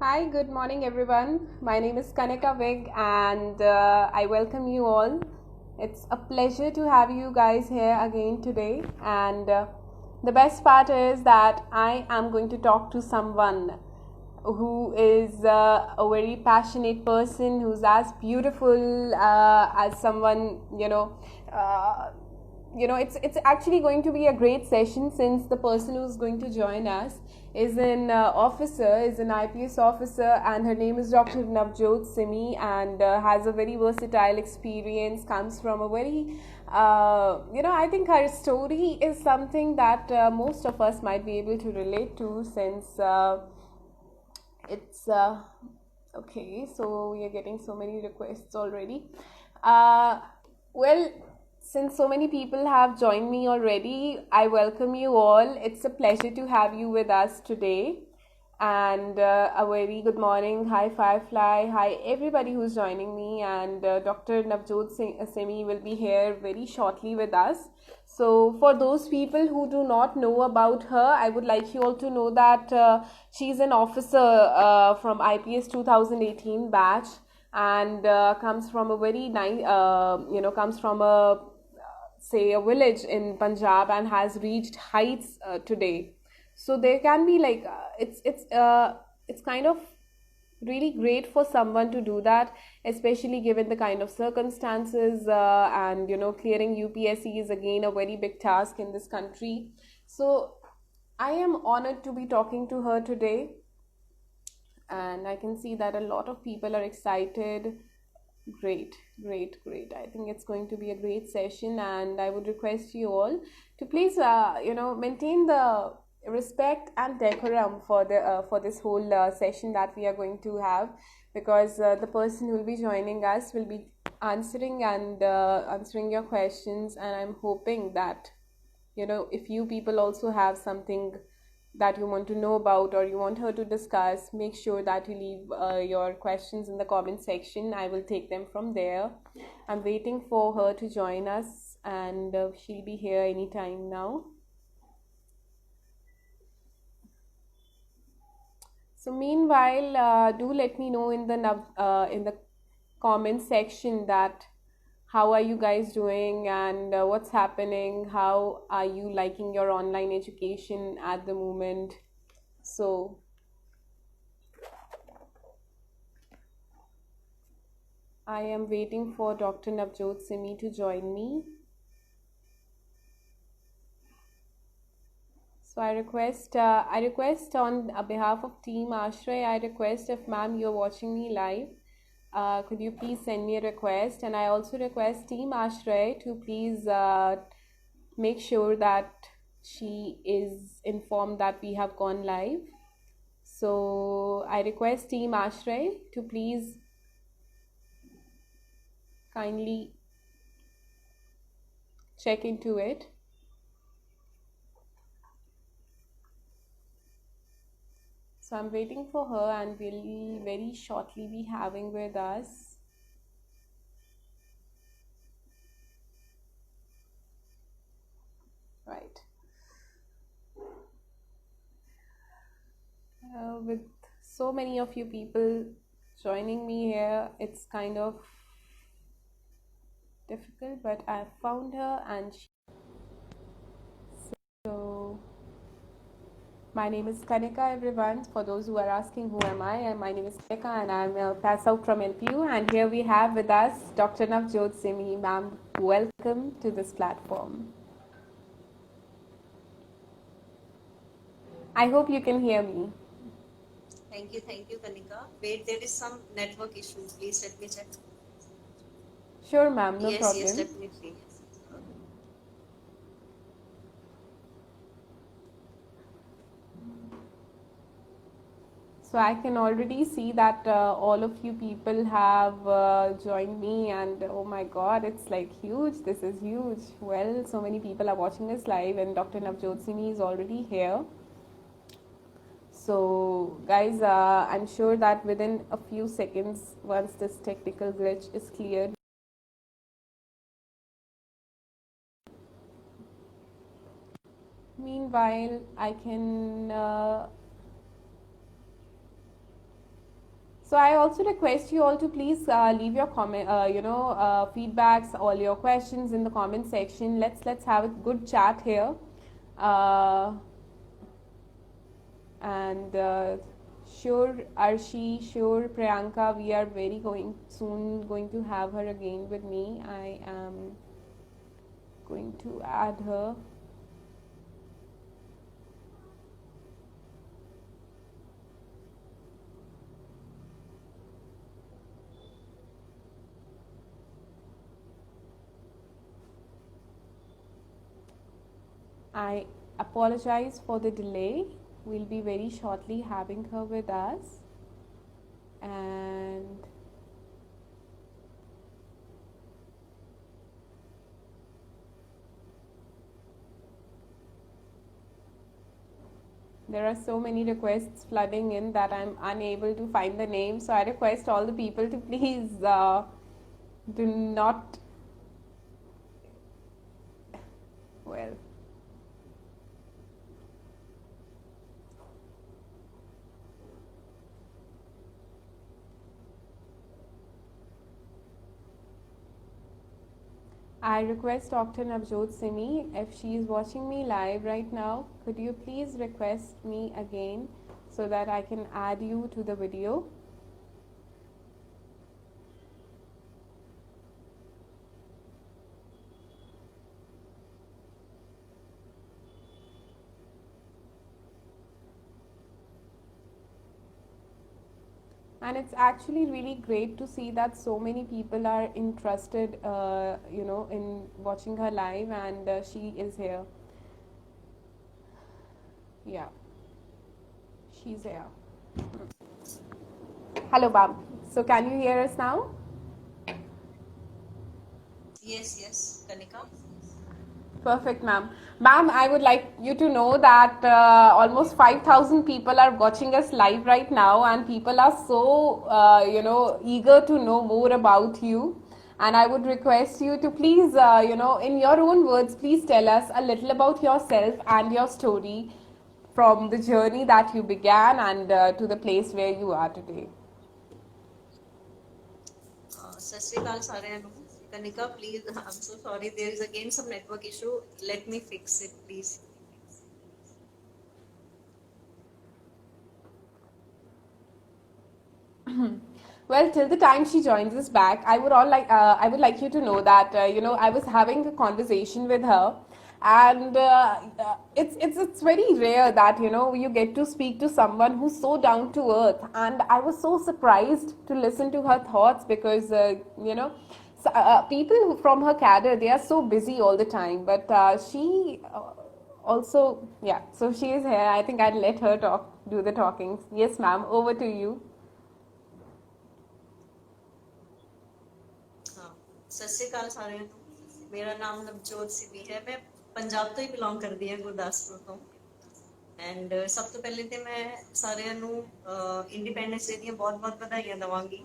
Hi, good morning, everyone. My name is Kanika Vig, and I welcome you all. It's a pleasure to have you guys here again today. And the best part is that I am going to talk to someone who is a very passionate person, who's as beautiful as someone, it's actually going to be a great session since the person who's going to join us is an IPS officer, and her name is Dr. Navjot Simi, and has a very versatile experience, comes from a very I think her story is something that most of us might be able to relate to since it's okay. So we are getting so many requests already. uh, well, since so many people have joined me already, I welcome you all. It's a pleasure to have you with us today. And a very good morning. Hi, Firefly. Hi, everybody who's joining me. And Dr. Navjot Semi will be here very shortly with us. So, for those people who do not know about her, I would like you all to know that she's an officer from IPS 2018 batch, and comes from a very nice, comes from a say a village in Punjab and has reached heights today. So there can be like it's kind of really great for someone to do that, especially given the kind of circumstances, and clearing UPSC is again a very big task in this country. So I am honored to be talking to her today, and I can see that a lot of people are excited. Great, great, great. I think it's going to be a great session, and I would request you all to please, maintain the respect and decorum for this whole session that we are going to have, because the person who will be joining us will be answering your questions, and I'm hoping that if you people also have something that you want to know about or you want her to discuss, make sure that you leave your questions in the comment section. I will take them from there. I'm waiting for her to join us, and she'll be here anytime now. So meanwhile, do let me know in the comment section that how are you guys doing, and what's happening, how are you liking your online education at the moment. So I am waiting for Dr. Navjot Simi to join me. So I request on behalf of Team Ashray, I request, if ma'am you're watching me live, could you please send me a request? And I also request Team Ashray to please make sure that she is informed that we have gone live. So I request Team Ashray to please kindly check into it. So I'm waiting for her, and we'll very shortly be having with us right. With so many of you people joining me here, it's kind of difficult, but I found her, and so my name is Kanika, everyone. For those who are asking who am I, my name is Kanika, and I'm a pass out from LPU. And here we have with us Dr. Navjot Simi. Ma'am, welcome to this platform. I hope you can hear me. Thank you, Kanika. Wait, there is some network issue. Please let me check. Sure, ma'am, no Yes, problem. definitely. So I can already see that all of you people have joined me, and oh my god, it's like huge. This is huge. Well, so many people are watching us live, and Dr. Navjot Simi is already here. So, guys, I'm sure that within a few seconds, once this technical glitch is cleared, meanwhile, I can So I also request you all to please leave your comment, feedbacks, all your questions in the comment section. Let's have a good chat here. Uh, and sure Arshi, sure Priyanka, we are very going to have her again with me. I am going to add her. I apologize for the delay. We'll be very shortly having her with us. And there are so many requests flooding in that I'm unable to find the name. So I request all the people to please do not. Well, I request Dr. Navjot Simi, if she is watching me live right now, could you please request me again so that I can add you to the video? And it's actually really great to see that so many people are interested, in watching her live, and she is here. Yeah, she's here. Hello, Bam. So, can you hear us now? Yes, Kanika. Perfect, ma'am. Ma'am, I would like you to know that almost 5,000 people are watching us live right now, and people are so, eager to know more about you. And I would request you to please, in your own words, please tell us a little about yourself and your story from the journey that you began and to the place where you are today. ਸਤਿ ਸ਼੍ਰੀ ਅਕਾਲ ਸਾਰਿਆਂ ਨੂੰ Kanika please um so sorry there is again some network issue let me fix it please. Well, till the time she joins us back, I would like you to know that I was having a conversation with her, and it's very rare that you get to speak to someone who's so down to earth, and I was so surprised to listen to her thoughts because people from her cadre, they are so busy all the time, but she. Also, yeah, so she is here. I think I'd let her do the talking. Yes, ma'am, over to you. ਹਾਂ ਸਤਿ ਸ਼੍ਰੀ ਅਕਾਲ ਸਾਰਿਆਂ ਨੂੰ ਮੇਰਾ ਨਾਮ ਨਵਜੋਤ ਸਿਮੀ ਹੈ ਮੈਂ ਪੰਜਾਬ ਤੋਂ ਹੀ ਬਿਲੋਂਗ ਕਰਦੀ ਹਾਂ ਗੁਰਦਾਸਪੁਰ ਤੋਂ ਐਂਡ ਸਭ ਤੋਂ ਪਹਿਲੇ ਤੇ ਮੈਂ ਸਾਰਿਆਂ ਨੂੰ ਇੰਡੀਪੈਂਡੈਂਸ ਡੇ ਦੀਆਂ ਬਹੁਤ-ਬਹੁਤ ਵਧਾਈਆਂ ਦਵਾਂਗੀ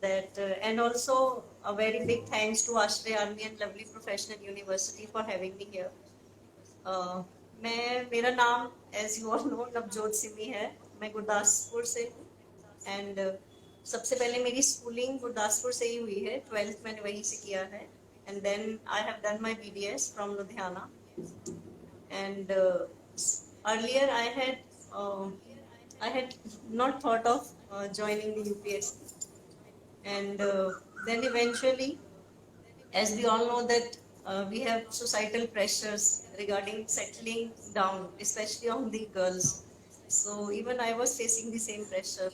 that and also a very big thanks to Ashray Army and Lovely Professional University for having me here. मैं मेरा नाम as you all know Navjot Simi है मैं गुरदासपुर से हूँ एंड सबसे पहले मेरी स्कूलिंग गुरदासपुर से ही हुई है 12th मैंने वहीं से किया है and then I have done my BDS from Ludhiana and earlier I had not thought of joining the UPSC and then eventually as we all know that we have societal pressures regarding settling down especially on the girls so even I was facing the same pressure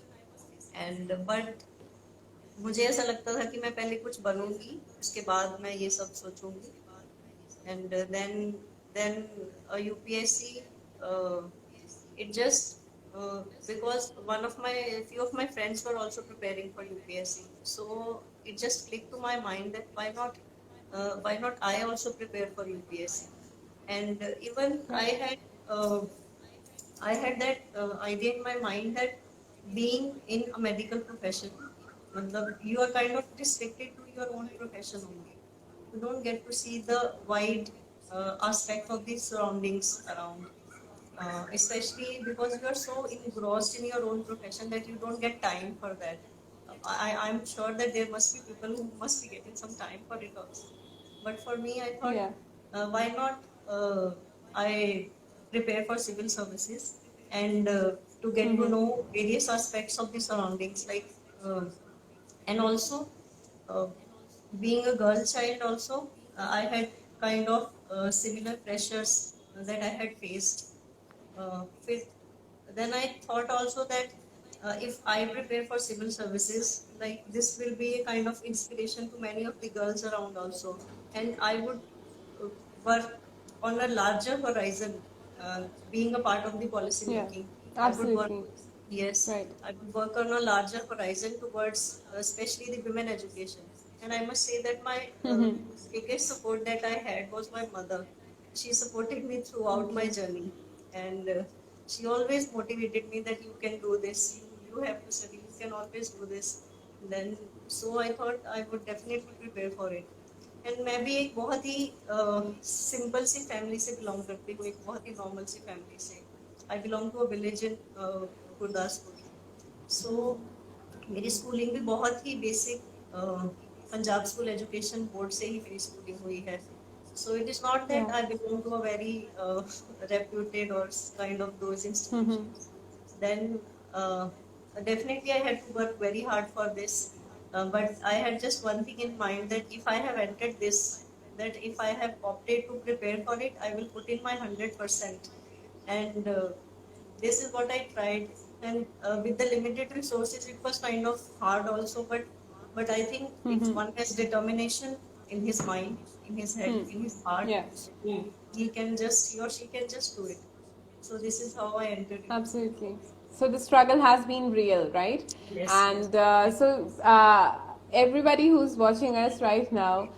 and but मुझे ऐसा लगता था कि मैं पहले कुछ बनूंगी उसके बाद मैं ये सब सोचूंगी and then UPSC it just because few of my friends were also preparing for UPSC so it just clicked to my mind that why not I also prepare for UPSC and even I had that idea in my mind that being in a medical profession you are kind of restricted to your own profession only you don't get to see the wide aspect of the surroundings around especially because you are so engrossed in your own profession that you don't get time for that. I'm sure that there must be people who must be getting some time for it also. But for me, I thought, Yeah. why not I prepare for civil services and to get to Mm-hmm. know various aspects of the surroundings, like and also uh, being a girl child also, I had kind of similar pressures that I had faced with. Then I thought also that if I prepare for civil services, like this will be a kind of inspiration to many of the girls around also, and I would uh, work on a larger horizon, being a part of the policy Yeah. making. I would work, Absolutely. yes, Right. I would work on a larger horizon towards especially the women education. And I must say that my Mm-hmm. biggest support that I had was my mother. She supported me throughout my Okay. journey, and she always motivated me that you can do this, you have to study, you can always do this. Then, so I thought I would definitely prepare for it. And मैं भी एक बहुत ही simple सी family से belong करती हूँ, एक बहुत ही नॉर्मल सी फैमिली से. I belong to a village in Gurdaspur. So मेरी स्कूलिंग भी बहुत ही basic Punjab school education board से ही मेरी स्कूलिंग हुई है. So it is not that Yeah. I belong to a very reputed or kind of those Mm-hmm. institutions. Then definitely I had to work very hard for this. But I had just one thing in mind, that if I have entered this, that if I have opted to prepare for it, I will put in my 100%. And this is what I tried. And with the limited resources, it was kind of hard also. But I think if Mm-hmm. one has determination in his mind, in his head, Hmm. in his heart, Yeah. so he or she can just do it. So this is how I entered into. Absolutely. So the struggle has been real, right? Yes, yes. And everybody who's watching us right now,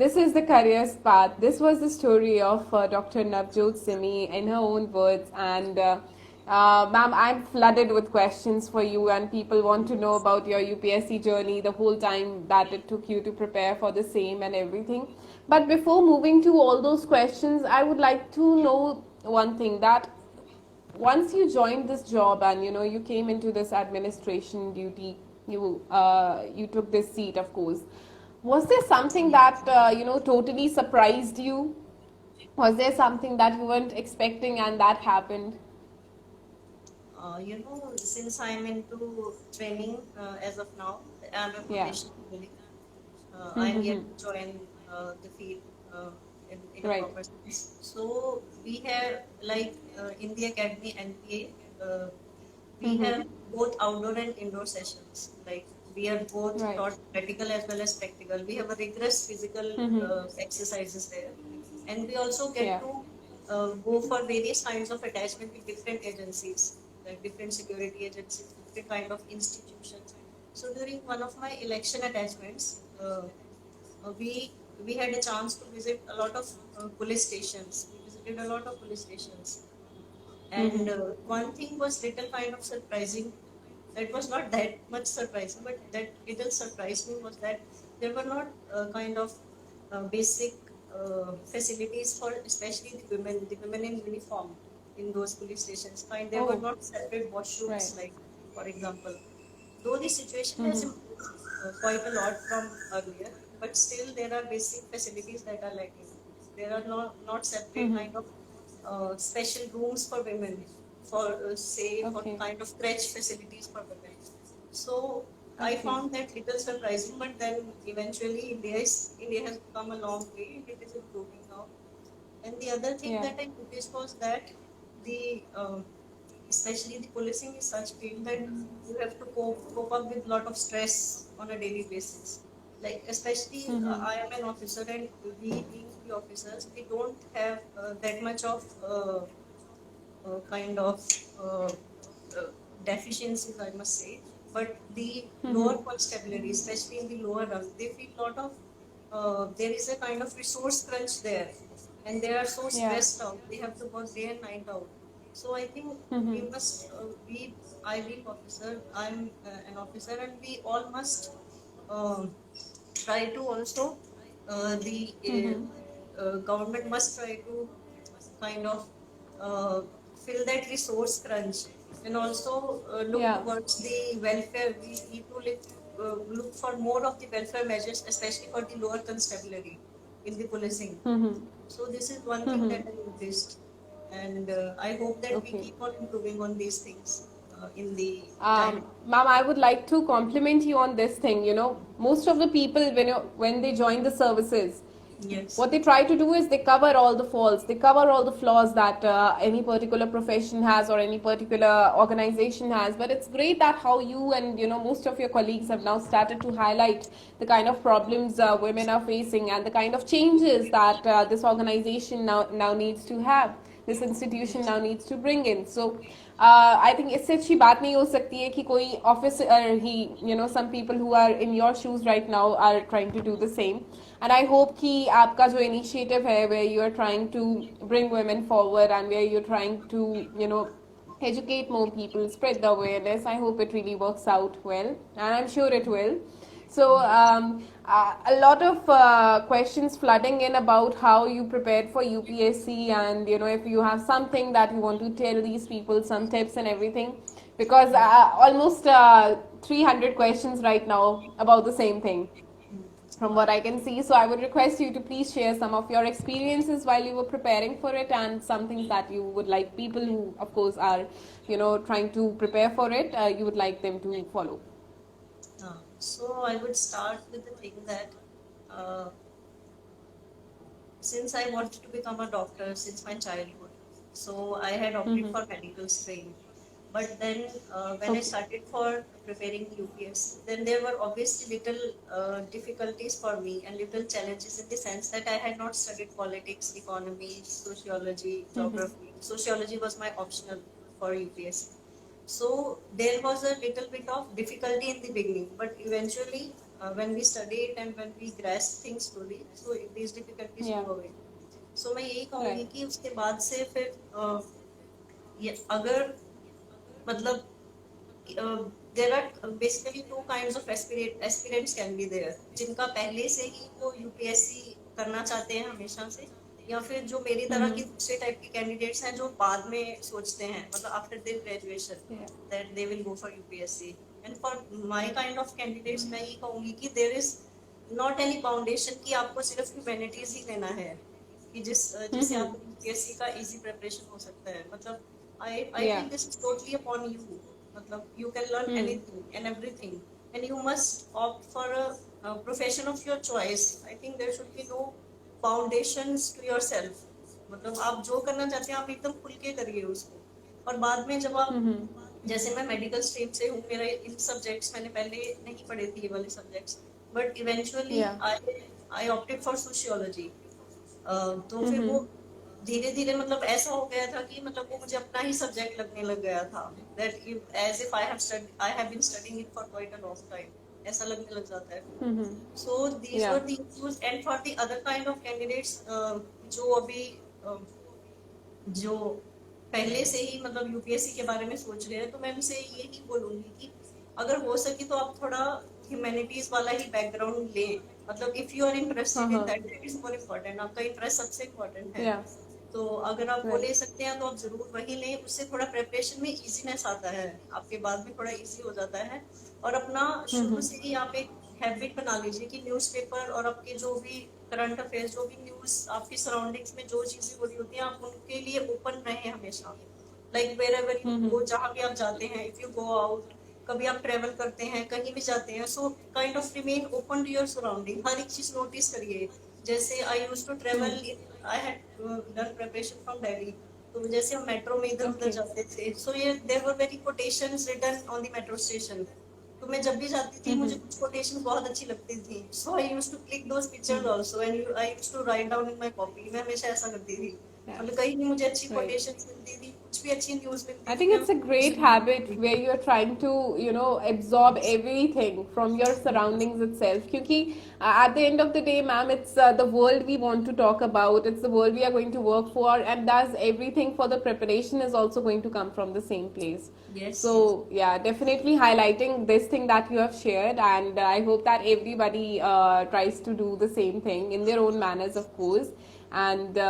this is the careers path. This was the story of Dr. Navjot Simi in her own words. And ma'am, I'm flooded with questions for you, and people want to know about your UPSC journey, the whole time that it took you to prepare for the same and everything. But before moving to all those questions, I would like to know one thing, that once you joined this job and you came into this administration duty, you took this seat, of course, was there something that totally surprised you? Was there something that you weren't expecting and that happened? Since I'm into training as of now, I'm a Yeah. probation colleague. I'm yet Mm-hmm. to join the field uh, in a Right. proper sense. So we have, like in the academy NPA, we Mm-hmm. have both outdoor and indoor sessions. Like we are both Right. taught practical as well as practical. We have a rigorous physical Mm-hmm. exercises there, and we also get Yeah. to go for various kinds of attachment with different agencies, like different security agencies, different kind of institutions. So during one of my election attachments, we had a chance to visit a lot of police stations. We visited a lot of police stations, and Mm-hmm. one thing was little kind of surprising. That was not that much surprising, but that little surprised me was that there were not kind of basic facilities for especially the women in uniform in those police stations. Fine, there were Oh. not separate Right. washrooms, like for example. Though the situation has Mm-hmm. improved quite a lot from earlier, but still there are basic facilities that are lacking. There are not separate Mm-hmm. kind of special rooms for women, for say for Okay. kind of crèche facilities for women. So I Okay. found that little surprising, but then eventually India has come a long way, and it is improving now. And the other thing Yeah. that I noticed was that the especially the policing is such field that you have to cope up with a lot of stress on a daily basis. Like especially Mm-hmm. I am an officer, and we being the officers, we don't have that much of kind of uh, uh, deficiencies, I must say. But the Mm-hmm. lower constabulary, especially in the lower rung, they feel a lot of there is a kind of resource crunch there, and they are so Yeah. stressed out. They have to work day and night out. So I think Mm-hmm. we must be. I being officer, I'm an officer, and we all must um, try to also the Mm-hmm. government must try to kind of uh, fill that resource crunch, and also look Yeah. towards the welfare. We need to look for more of the welfare measures, especially for the lower constabulary in the policing. Mm-hmm. So this is one thing Mm-hmm. that I noticed, and I hope that we Okay. keep on improving on these things in the time. Ma'am, I would like to compliment you on this thing. You know, most of the people when they join the services, Yes. what they try to do is they cover all the faults, they cover all the flaws that any particular profession has or any particular organization has. But it's great that how you and most of your colleagues have now started to highlight the kind of problems women are facing and the kind of changes that this organization now needs to have, this institution Yes. now needs to bring in. So I think इससे अच्छी बात नहीं हो सकती है कि कोई officer he some people who are in your shoes right now are trying to do the same. And I hope कि आपका जो initiative है where you are trying to bring women forward and where you're trying to educate more people, spread the awareness, I hope it really works out well, and I'm sure it will. So a lot of questions flooding in about how you prepared for UPSC, and if you have something that you want to tell these people, some tips and everything, because almost 300 questions right now about the same thing from what I can see. So I would request you to please share some of your experiences while you were preparing for it, and some things that you would like people who, of course, are trying to prepare for it, you would like them to follow. So I would start with the thing that since I wanted to become a doctor since my childhood, so I had opted for medical stream. But then when I started for preparing UPSC, then there were obviously little difficulties for me and little challenges in the sense that I had not studied politics, economy, sociology, geography. Sociology was my optional for UPSC. So there was a little bit of difficulty in the beginning, but eventually when we studied and when we grasped things slowly, so these difficulties Yeah. go away. So मैं यही कहूँगी Right. कि उसके बाद से फिर अगर मतलब there are basically two kinds of aspirants can be there, जिनका पहले से ही वो UPSC करना चाहते हैं हमेशा से, या फिर जो मेरी तरह की दूसरे टाइप के कैंडिडेट्स हैं जो बाद में सोचते हैं मतलब after their graduation that they will go for UPSC. And for my kind of candidates मैं ये कहूँगी कि there is not any foundation कि आपको सिर्फ ह्यूमैनिटीज ही लेना है कि जिससे आपको UPSC का इजी प्रिपरेशन हो सकता है. मतलब I feel this is totally upon you. मतलब you can learn anything and everything, and you must opt for a profession of your choice. I think there should be no foundations to yourself. मतलब आप जो करना चाहते हैं आप एकदम खुल के करिए उसको, और बाद में जब आप जैसे मैं मेडिकल स्ट्रीम से हूँ, मेरा इन सब्जेक्ट्स मैंने पहले नहीं पढ़े थे ये वाले subjects, but eventually I opted for sociology. तो फिर वो धीरे धीरे मतलब ऐसा हो गया था कि मतलब वो मुझे अपना ही सब्जेक्ट लगने लग गया था, that as if I have been studying it for quite a long time, ऐसा लगने लग जाता है. So these were the issues. And for the other kind of candidates जो अभी जो पहले से ही मतलब यूपीएससी के बारे में सोच रहे हैं, तो मैं उनसे यही बोलूंगी कि अगर हो सके तो आप थोड़ा ह्यूमैनिटीज वाला ही बैकग्राउंड लें. मतलब if you are interested in that, that is more important. आपका इंटरेस्ट सबसे इम्पोर्टेंट है. तो अगर आप वो ले सकते हैं तो आप जरूर वही लें. उससे थोड़ा प्रिपरेशन में इजीनेस आता है, आपके बाद में थोड़ा इजी हो जाता है. और अपना शुरू से ही आप एक हैबिट बना लीजिए कि न्यूज़पेपर और आपके जो भी करंट अफेयर्स, जो भी न्यूज आपकी सराउंडिंग्स में जो चीजें हो रही होती हैं, आप उनके लिए ओपन रहें हमेशा. Like wherever you go, जहाँ भी आप जाते हैं, इफ यू गो आउट, कभी आप ट्रेवल करते हैं, कहीं भी जाते हैं, so kind of remain open to your surrounding. हर एक चीज नोटिस करिए. जैसे I used to travel, I had done preparation from Delhi, तो जैसे हम मेट्रो में इधर उधर जाते थे, सो ये there were very quotations written on the metro station. तो मैं जब भी जाती थी मुझे कुछ कोटेशन बहुत अच्छी लगती थी, so I used to click those pictures also and I used to write down in my copy. मैं हमेशा ऐसा करती थी. मतलब कहीं भी मुझे अच्छी कोटेशंस मिलती थी, कुछ भी अच्छी न्यूज़ मिलती थी. I think it's a great habit where you're trying to, absorb everything from your surroundings itself. Because at the end of the day, ma'am, it's the world we want to talk about. It's the world we are going to work for, and thus everything for the preparation is also going to come from the same place. Yes. So yeah, definitely highlighting this thing that you have shared, and I hope that everybody tries to do the same thing in their own manners, of course. And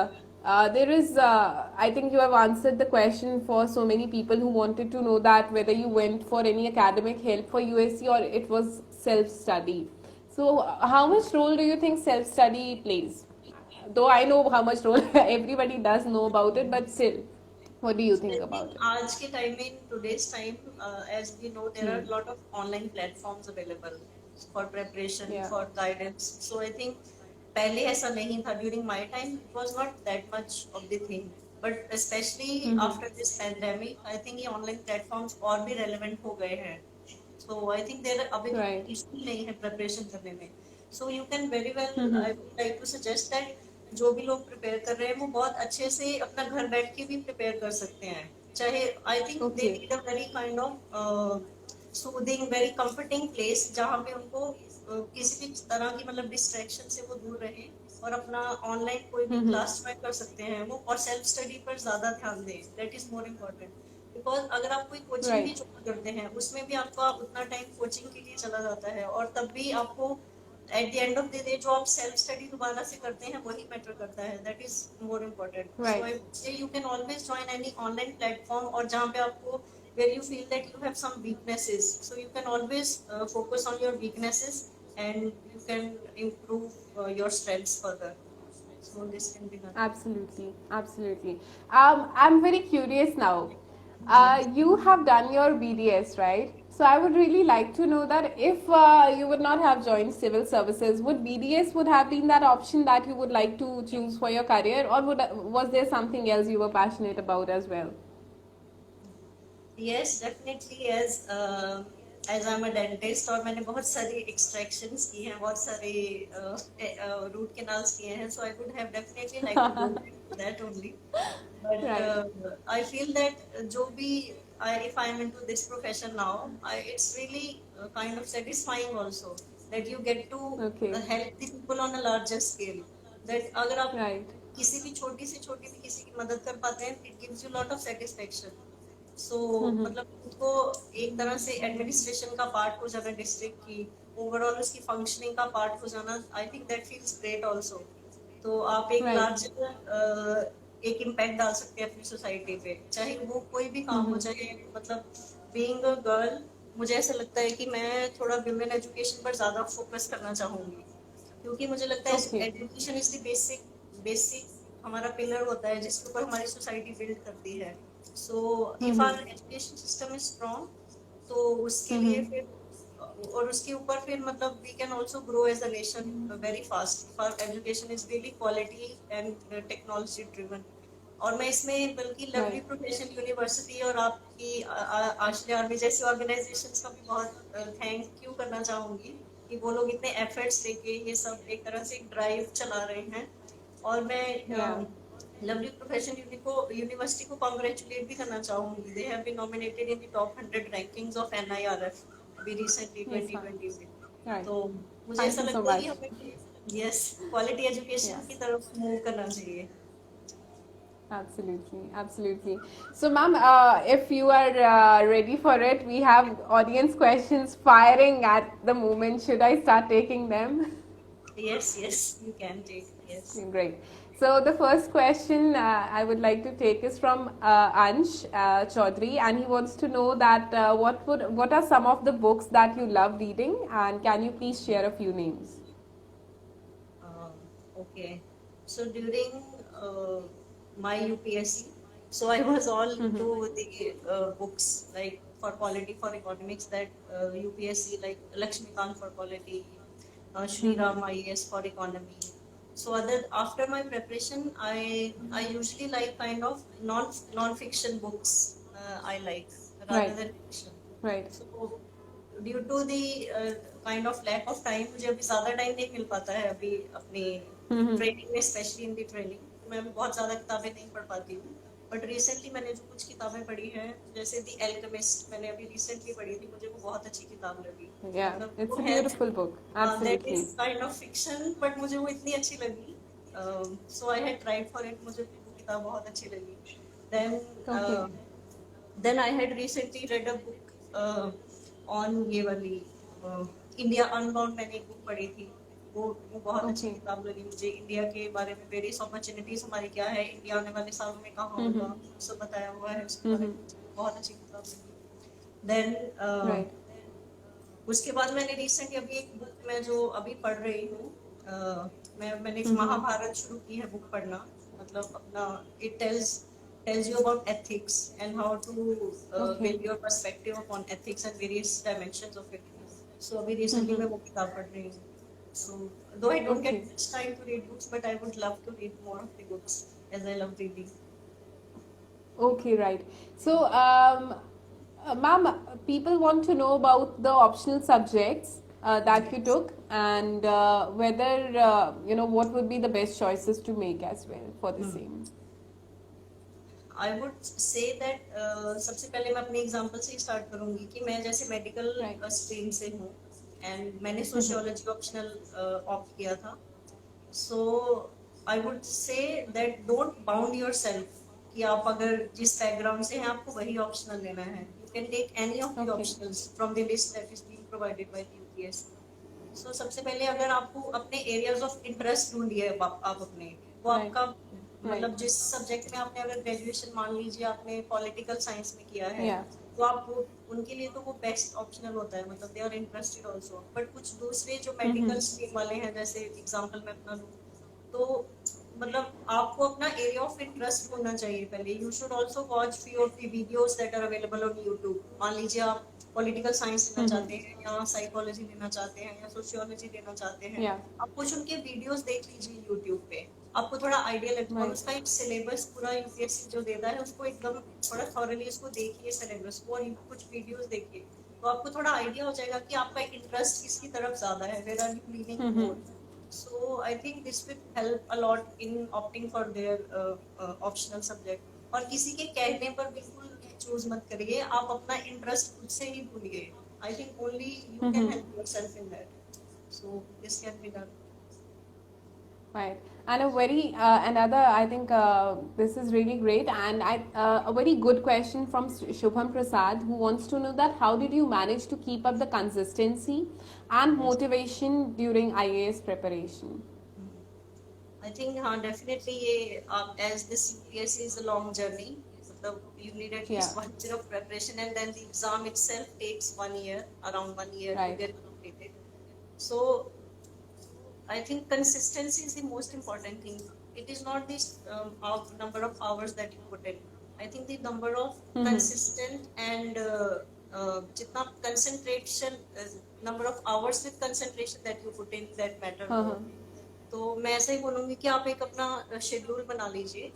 There is, I think you have answered the question for so many people who wanted to know that whether you went for any academic help for USC or it was self study. So, how much role do you think self study plays? Though I know how much role everybody does know about it, but still, what do you So I think think about it? आज के time में, in today's time, as we know, there are Hmm. a lot of online platforms available for preparation, Yeah. for guidance. So I think पहले ऐसा नहीं था. During my time, it was not that much of the thing. But especially Hmm. after this pandemic, I think ये online platforms और भी relevant हो गए हैं. So I think there अभी तो Right. issue नहीं है preparation करने में. So you can very well, Hmm. I would like to suggest that जो भी लोग प्रिपेयर कर रहे हैं वो बहुत अच्छे से अपना घर बैठ के भी प्रिपेयर कर सकते हैं. चाहे I think they Okay. Need a very kind of soothing, very comforting place जहाँ पे उनको किसी भी तरह की मतलब डिस्ट्रैक्शन से वो दूर रहे और अपना ऑनलाइन कोई भी Hmm. क्लास ज्वाइन कर सकते हैं वो, और सेल्फ स्टडी पर ज्यादा ध्यान दें. That is more important. Because अगर आप कोई कोचिंग भी Right. ज्वाइन करते हैं उसमें भी आपका उतना टाइम कोचिंग के लिए चला जाता है और तब भी आपको at the end of the day जो आप सेल्फ स्टडी दोबारा से करते हैं वही मैटर करता है. That is more important. So Right. आई से you can always join any online platform, और जहाँ पे आपको where you feel that you have some weaknesses, so you can always focus on your weaknesses and you can improve your strengths further. So this can be done. Absolutely, absolutely. I'm very curious now. Yes. You have done your BDS, right? So I would really like to know that if you would not have joined civil services, would BDS would have been that option that you would like to choose for your career, or was there something else you were passionate about as well? Yes, definitely. As I'm a dentist और मैंने बहुत सारी extractions की हैं, बहुत सारे root canals किए हैं, so I would have definitely like to go back to that only. But Right. I feel that जो भी if I'm into this profession now, it's really kind of satisfying also that you get to Okay. help the people on a larger scale. That अगर आप Right. किसी भी छोटी से छोटी भी किसी की मदद कर पाते हैं, it gives you a lot of satisfaction. So Mm-hmm. मतलब उनको एक तरह से एडमिनिस्ट्रेशन का पार्ट हो जाना, डिस्ट्रिक्ट की ओवरऑल उसकी फंक्शनिंग का पार्ट हो जाना, आई think that feels great also. तो आप एक Right. लार्जर एक इम्पैक्ट डाल सकते हैं अपनी सोसाइटी पे, चाहे वो कोई भी काम हो. Mm-hmm. चाहे मतलब बीइंग अ गर्ल, मुझे ऐसा लगता है कि मैं थोड़ा विमेन एजुकेशन पर ज्यादा फोकस करना चाहूंगी, क्योंकि मुझे लगता है Okay. Education is the basic basic हमारा पिलर होता है जिसके ऊपर हमारी सोसाइटी बिल्ड करती है. So if Mm-hmm. Our education system is strong, तो उसके लिए Mm-hmm. फिर और उसके ऊपर फिर मतलब we can also grow as a nation very fast if our education is really quality and technology driven. और मैं इसमें बल्कि लवली Right. प्रोफेशन यूनिवर्सिटी और आपकी आश्रय आर्मी जैसी ऑर्गेनाइजेशंस का भी बहुत थैंक यू करना चाहूंगी कि वो लोग इतने एफर्ट्स लेके ये सब एक तरह से एक ड्राइव चला रहे हैं. और मैं Yeah. लवली प्रोफेशन यूनिवर्सिटी को कॉन्ग्रेचुलेट भी करना चाहूंगी. They have been nominated in the top 100 rankings of NIRF अभी रिसेंटली Yes, ma'am. 2020 में. Right. तो मुझे Thank ऐसा you so लगता है much. कि हमें यस क्वालिटी एजुकेशन Yes. की तरफ मूव करना चाहिए. Absolutely, absolutely. So, ma'am, if you are ready for it, we have audience questions firing at the moment. Should I start taking them? Yes, you can take. Yes. Great. So, the first question I would like to take is from Ansh Chaudhary, and he wants to know that what are some of the books that you love reading, and can you please share a few names? Um, okay. So during my UPSC, so I was all Mm-hmm. into the books like for quality for economics, that UPSC like Lakshmikant for quality, Shri Mm-hmm. Ram IAS for economy. So other after my preparation, I usually like kind of non-fiction books. I like rather Right. than fiction. Right. So due to the kind of lack of time, मुझे अभी ज्यादा time नहीं मिल पाता है अभी अपनी Mm-hmm. Training में, specially in the training मैं अभी बहुत ज्यादा किताबें नहीं पढ़ पाती हूँ. बट रिसेंटली मैंने जो कुछ किताबें पढ़ी हैं, जैसे दी एल्केमिस्ट मैंने अभी रिसेंटली पढ़ी थी, मुझे वो बहुत अच्छी किताब लगी. Yeah, मतलब it's वो a है, beautiful book. That Absolutely. Is kind of fiction, but मुझे वो इतनी अच्छी लगी. So I had tried for it, मुझे वो किताब बहुत अच्छी लगी. Then Okay. Then I had recently read a book on ये वाली इंडिया अनबाउंड, मैंने एक बुक पढ़ी थी. वो बहुत अच्छी Okay. किताब लगी मुझे। इंडिया के बारे में वेरियस अपॉर्चुनिटीज हमारी क्या है, इंडिया आने वाले सालों में कहाँ होगा, सब बताया हुआ है उसके बारे में। बहुत अच्छी किताब लगी। Then Right. उसके बाद मैंने रिसेंटली अभी एक बुक मैं जो अभी पढ़ रही हूँ, मैंने एक महाभारत शुरू की है बुक पढ़ना। मतलब अपना it tells you about ethics and how to Okay. build your perspective upon ethics and various dimensions of it. So अभी recently मैं वो किताब पढ़ रही हूँ. So though I don't get Okay. much time to read books, but I would love to read more of the books as I love reading. Okay, right. So, ma'am, people want to know about the optional subjects that you Yes. took and whether, what would be the best choices to make as well for the same. I would say that सबसे पहले मैं अपने example से ही start करूंगी कि मैं जैसे medical Right. Stream से हूँ एंड मैंने सोशियोलॉजी ऑप्शनल ऑप्ट किया था. So I would say that don't bound yourself कि आप अगर जिस बैकग्राउंड से हैं आपको वही ऑप्शनल लेना है. You can take any of the Okay. Optionals from the list that is being provided by the UPSC. So सबसे पहले अगर आपको अपने एरियाज ऑफ इंटरेस्ट ढूंढिए आप अपने वो Right. आपका Right. मतलब जिस सब्जेक्ट में आपने अगर ग्रेजुएशन मान लीजिए आपने पॉलिटिकल साइंस में किया है Yeah. तो आप उनके लिए तो वो बेस्ट ऑप्शनल होता है. मतलब they are interested also. But कुछ दूसरे जो मेडिकल स्ट्रीम वाले हैं, जैसे एग्जांपल मैं अपना लूं तो मतलब आपको अपना एरिया ऑफ इंटरेस्ट होना चाहिए पहले. You should also watch few of the videos that are available on YouTube. मान लीजिए आप पॉलिटिकल साइंस लेना चाहते हैं या साइकोलॉजी लेना चाहते हैं या सोशियोलॉजी लेना चाहते हैं, Yeah. आप कुछ उनके वीडियोस देख लीजिए यूट्यूब पे. आपको थोड़ा आइडिया लगेगा. और Right. उसका एक सिलेबस पूरा यूपीएससी जो देता है उसको एकदम थोड़ा थॉरली उसको देखिए सिलेबस को और कुछ वीडियोस देखिए तो आपको थोड़ा आइडिया हो जाएगा कि आपका इंटरेस्ट किसकी तरफ ज्यादा है. Where are you leaning more. So I think this will help a lot in opting for their optional subject. और किसी के कहने पर बिल्कुल चूज मत करिए. आप अपना इंटरेस्ट खुद से ही ढूंढिए. I think only you can help yourself in that. So this can be done. Right, and another, I think this is really great, and a very good question from Shubham Prasad, who wants to know that how did you manage to keep up the consistency and Yes. motivation during IAS preparation? I think हाँ definitely ये as this UPSC is a long journey. मतलब you need at least Yeah. 1 year of preparation and then the exam itself takes 1 year, around 1 year to Right. get completed. So I think consistency is the most important thing. It is not the number of hours that you put in. I think the number of consistent and jitna concentration, number of hours with concentration that you put in that matter more. तो मैं ऐसा ही बोलूंगी कि आप एक अपना schedule बना लीजिए.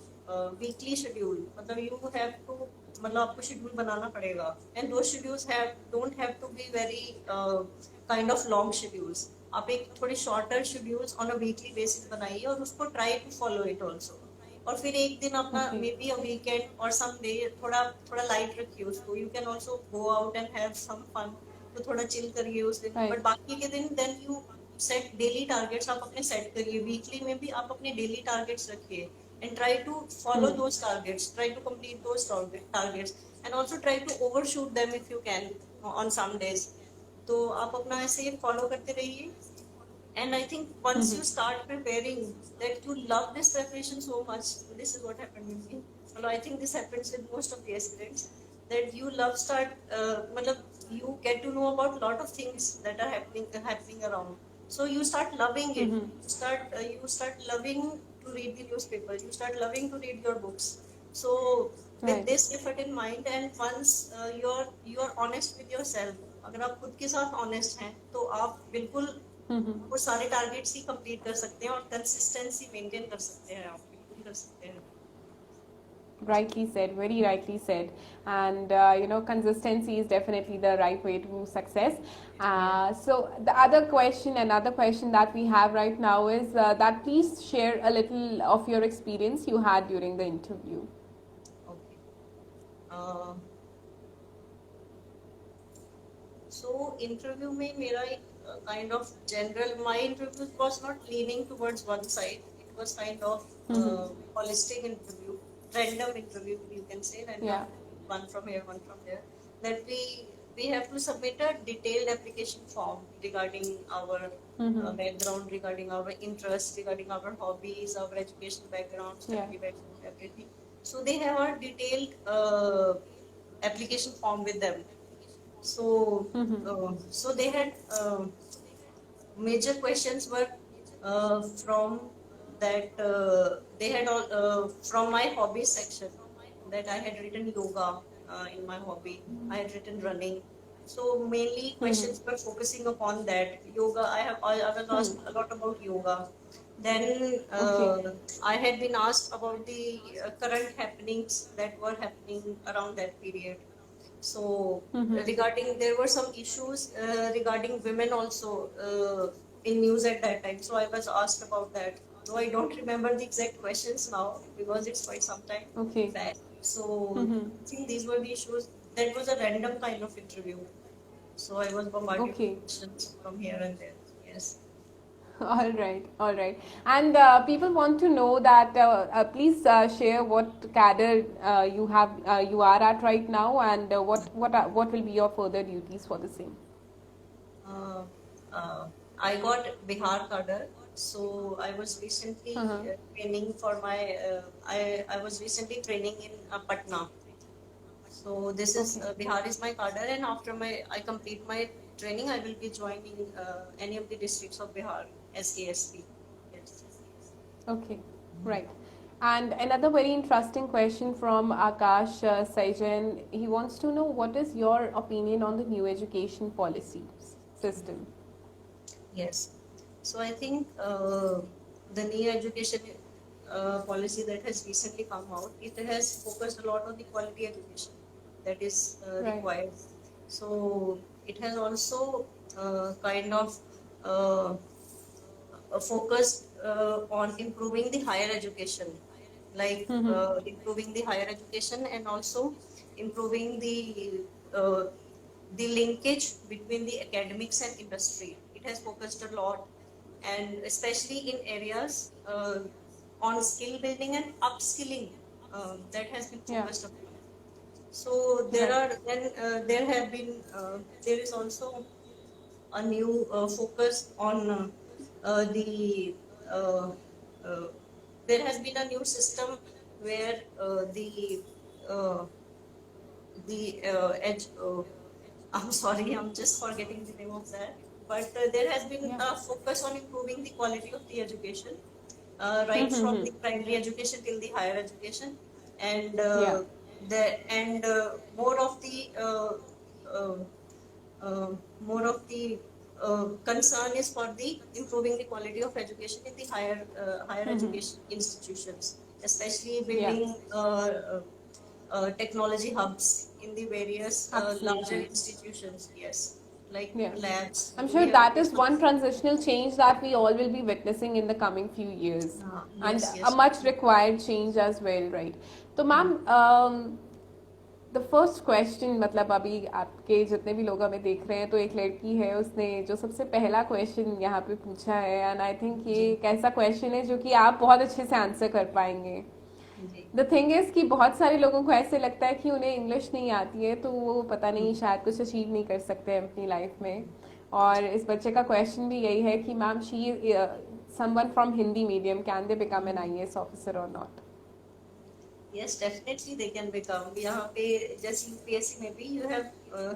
Weekly schedule. मतलब यू हैव टू मतलब आपको शेड्यूल बनाना पड़ेगा एंड दो schedules have don't have to be very kind of long schedules. आप एक थोड़ी shorter schedules on a weekly basis बनाइए और उसको try to follow it also. और फिर एक दिन अपना मे बी अ वीकेंड और सम डे थोड़ा थोड़ा लाइट रखिए उसको. You can also go out and have some fun. तो थोड़ा चिल करिए उस दिन. बट बाकी के दिन then you set daily targets आप अपने सेट करिए. वीकली में भी आप अपने डेली टारगेट्स रखिए and try to follow those targets, try to complete those targets and also try to overshoot them if you can on some days. तो आप अपना ऐसे follow करते रहिए. And I think once you start preparing that you love this preparation so much, this is what happened with me. Well, I think this happens with most of the aspirants, that you love matlab you get to know about lot of things that are happening around. So you start loving it. You start loving to read the newspaper. You start loving to read your books. So with Right. this effort in mind and once you're honest with yourself, अगर आप खुद के साथ honest हैं तो आप बिल्कुल वो सारे टारगेट्स ही कंप्लीट कर सकते हैं और कंसिस्टेंसी मेंटेन कर सकते हैं. आप बिल्कुल कर सकते हैं. Rightly said, very rightly said. And consistency is definitely the right way to success. So the another question that we have right now is that please share a little of your experience you had during the interview. Okay. So interview में मेरा एक kind of general, my interview was not leaning towards one side. It was kind of holistic interview, random interview you can say, random. Yeah. One from here, one from there. That we we have to submit a detailed application form regarding our background, regarding our interests, regarding our hobbies, our education backgrounds, Yeah. family background, everything. So they have a detailed application form with them. So, so they had major questions were from that they had all from my hobby section, that I had written yoga in my hobby. I had written running. So mainly questions were focusing upon that yoga. I was asked a lot about yoga. Then Okay. I had been asked about the current happenings that were happening around that period. So regarding, there were some issues regarding women also in news at that time. So I was asked about that. Though I don't remember the exact questions now because it's quite some time Okay. back. So I think these were the issues. That was a random kind of interview. So I was bombarded Okay. with questions from here and there. Yes. All right, all right. And people want to know that. Please share what cadre you are at right now, and what will be your further duties for the same. Uh, I got Bihar cadre, so I was recently training for my. I was recently training in Patna. So this is Okay. Bihar is my cadre, and after I complete my training, I will be joining any of the districts of Bihar as ASP. Yes. Okay, right. And another very interesting question from Akash Saijan. He wants to know what is your opinion on the new education policy system. Yes. So I think the new education policy that has recently come out, it has focused a lot on the quality education that is Right. required. So it has also kind of uh, focused on improving the higher education, like improving the higher education and also improving uh, the linkage between the academics and industry. It has focused a lot, and especially in areas on skill building and upskilling, that has been Yeah. focused upon. So there Right. are then there have been there is also a new focus on the uh, uh, there has been a new system where uh, the edge I'm sorry, I'm just forgetting the name of that, but there has been Yeah. a focus on improving the quality of the education, right from the primary education till the higher education, and Yeah. more of the uh, uh, more of the concern is for the improving the quality of education in the higher education institutions, especially Yeah. building technology hubs in the various larger Absolutely. institutions. Yes, like Yeah. labs. I'm We sure have that is also, one transitional change that we all will be witnessing in the coming few years, and yes, a yes, much definitely. required change as well, right? तो Hmm. Ma'am, the first question, मतलब अभी आपके जितने भी लोग हमें देख रहे हैं, तो एक लड़की है, उसने जो सबसे पहला क्वेश्चन यहाँ पे पूछा है, एंड आई थिंक ये जी एक ऐसा क्वेश्चन है जो कि आप बहुत अच्छे से आंसर कर पाएंगे. जी द थिंग इज कि बहुत सारे लोगों को ऐसे लगता है कि उन्हें इंग्लिश नहीं आती है, तो वो पता नहीं शायद कुछ अचीव नहीं कर सकते हैं अपनी लाइफ में. और इस बच्चे का क्वेश्चन भी यही है कि ma'am, she someone from Hindi medium, can they become an IAS officer और not. Yes, definitely they can become. यहाँ पे जैसे यूपीएससी में भी you have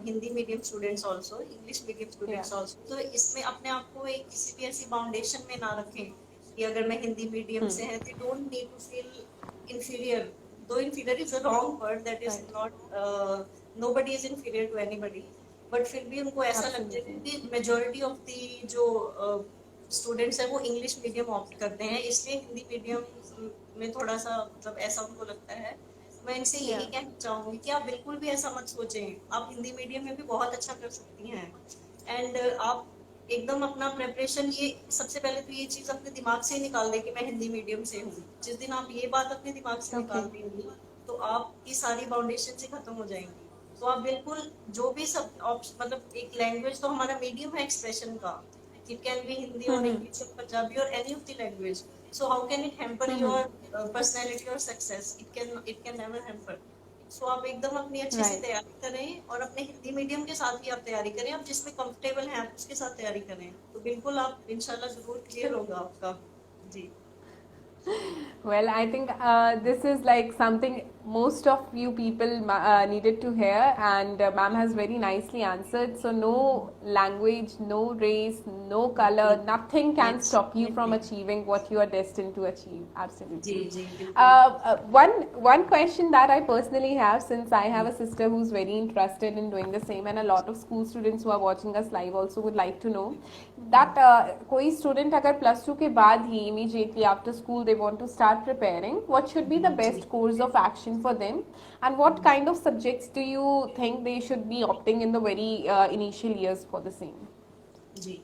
Hindi medium students also, English medium या. Students also. तो इसमें अपने आप को एक किसी भी ऐसी बाउंडेशन में ना रखें कि अगर मैं हिंदी मीडियम से है, they don't need to feel inferior. Though inferior is a wrong word, that is right. not nobody is inferior to anybody. But फिर भी उनको ऐसा लगता है एब्सोल्युटली. कि मेजोरिटी ऑफ दी जो स्टूडेंट्स है वो इंग्लिश मीडियम ऑप्ट करते हैं, इसलिए हिंदी मीडियम में थोड़ा सा मतलब ऐसा उनको लगता है. मैं इनसे या. यही कहना चाहूंगी कि आप बिल्कुल भी ऐसा मत सोचें, आप हिंदी मीडियम में भी बहुत अच्छा कर सकती हैं. एंड आप एकदम अपना प्रेपरेशन, ये सबसे पहले तो ये चीज अपने दिमाग से ही निकाल दें कि मैं हिंदी मीडियम से हूँ. जिस दिन आप ये बात अपने दिमाग से ओके. निकाल देंगी, तो आपकी सारी बाउंडेशन से खत्म हो जाएंगी. तो आप बिल्कुल जो भी सब मतलब एक लैंग्वेज तो हमारा मीडियम है एक्सप्रेशन का. It can be Hindi or English or Punjabi or any of the language. So how can it hamper your personality or success? It can never hamper. सो आप एकदम अपनी अच्छे से Right. तैयारी करें और अपने हिंदी मीडियम के साथ भी आप तैयारी करें, आप जिसमें कंफर्टेबल हैं आप उसके साथ तैयारी करें, तो बिल्कुल आप इंशाल्लाह जरूर क्लियर होगा आपका। जी Well, I think this is like something most of you people needed to hear, and ma'am has very nicely answered. So, no language, no race, no जी color, nothing can yes stop you from नहीं achieving what you are destined to achieve. जी Absolutely. जी बिल्कुल One question that I personally have, since I have a sister who's very interested in doing the same, and a lot of school students who are watching us live also would like to know that कोई student अगर plus 2 के बाद ही immediately after school they want to start preparing, what should be the ji best course of action for them, and what kind of subjects do you think they should be opting in the very initial years for the same? जी